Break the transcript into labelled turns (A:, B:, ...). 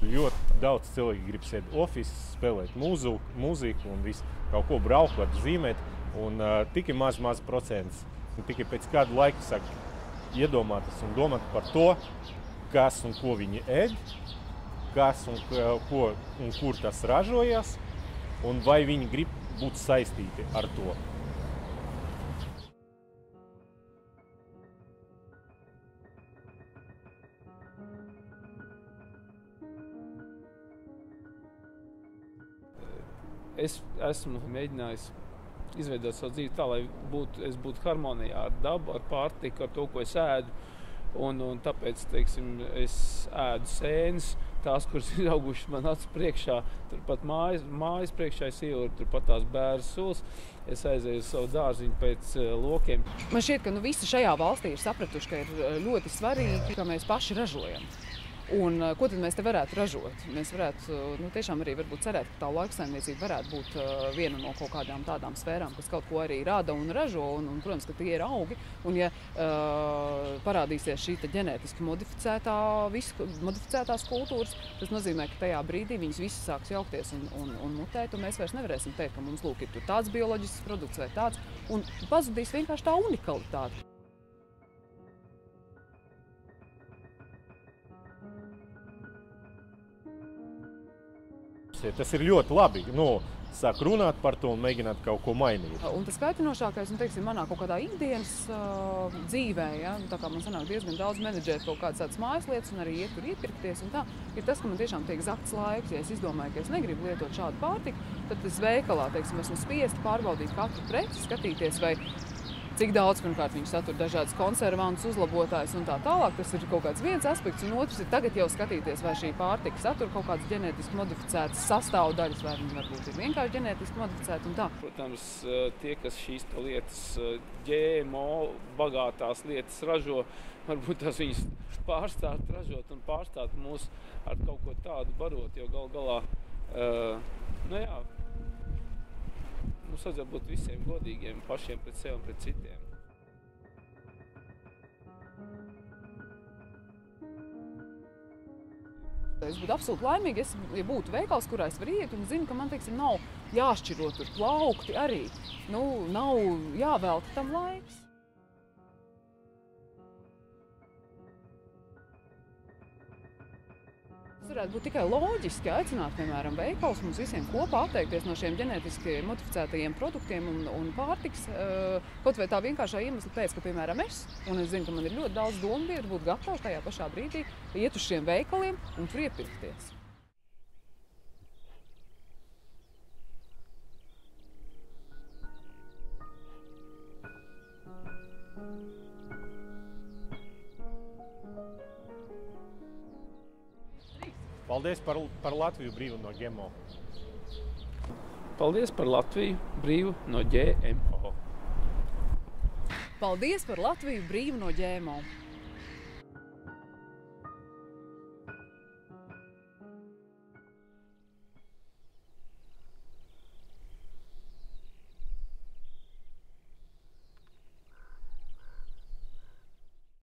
A: Ļoti daudz cilvēku grib sēdēt office, spēlēt mūziku un visu, kaut ko braukot, zīmēt. Un tikai maz procents. Tikai pēc kāda laika sāk iedomāties un domāt par to, kas un ko viņi ēd, kas un ko un kur tas ražojas, un vai viņi grib būt saistīti ar to.
B: Es esmu mēģinājis izveidot savu dzīvi tā, lai es būtu harmonijā ar dabu, ar pārtiku, ar to, ko es ēdu. Un tāpēc, teiksim, es ēdu sēnes, tās, kuras ir augušas man acu priekšā, turpat mājas priekšā es ievaru, turpat tās bērnu sulas. Es aizēju uz savu dārziņu pēc lokiem.
C: Man šķiet, ka visi šajā valstī ir sapratuši, ka ir ļoti svarīgi, ka mēs paši ražojam. Un ko tad mēs te varētu ražot? Mēs varētu tiešām arī varbūt cerēt, ka tā lauksaimniecība varētu būt viena no kaut kādām tādām sfērām, kas kaut ko arī rada un ražo, un protams, ka tie ir augi. Un ja parādīsies šī ģenētiski modificētās kultūras, tas nozīmē, ka tajā brīdī viņas visas sāks jaukties un mutēt, un mēs vairs nevarēsim teikt, ka mums lūk ir tur tāds bioloģisks produkts vai tāds, un pazudīs vienkārši tā unikalitāte.
A: Tas ir ļoti labi. Sāk runāt par to un mēģināt kaut ko mainīt.
C: Un tas kaitinošākais, teiksim, manā kaut kādā ikdienas dzīvē, ja, tā kā man sanāk diezgan daudz menedžēt kaut kādas tādas mājas lietas un arī iet tur iepirkties un tā, ir tas, ka man tiešām tiek zakts laiks. Ja es izdomāju, ka es negribu lietot šādu pārtiku, tad es veikalā, teiksim, esmu spiesti pārbaudīt katru preci, skatīties, vai cik daudz, pirmkārt, viņi satur dažādas konservantus, uzlabotājus un tā tālāk. Tas ir kaut kāds viens aspekts, un otrs ir tagad jau skatīties, vai šī pārtika satur kaut kādas ģenētiski modificētas sastāvdaļas, vai viņi varbūt ir vienkārši ģenētiski modificēti un tā.
B: Protams, tie, kas šīs lietas, GMO bagātās lietas ražo, varbūt tās viņas pārstāt ražot un pārstāt mūs ar kaut ko tādu barot, jo gal galā, mums vajadzētu būt visiem godīgiem pašiem pret sevi un pret citiem.
C: Es būtu absolūti laimīga, ja būtu veikals, kurā es varu iet un zinu, ka man, teiksim, nav jāšķiro tur plaukti arī. Nav jāvelta tam laiks. Tas varētu būt tikai loģiski aicināt, piemēram, veikals mums visiem kopā atteikties no šiem ģenētiski modificētajiem produktiem un pārtiks. Kaut vai tā vienkāršā iemesla pēc, ka, piemēram, es zinu, ka man ir ļoti daudz dombiedru, būt gatavs tajā pašā brīdī iet uz šiem veikaliem un tur iepirkties.
A: Paldies par Latviju brīvu no GMO.
B: Paldies par Latviju brīvu no GMO.
C: Paldies par Latviju brīvu no GMO.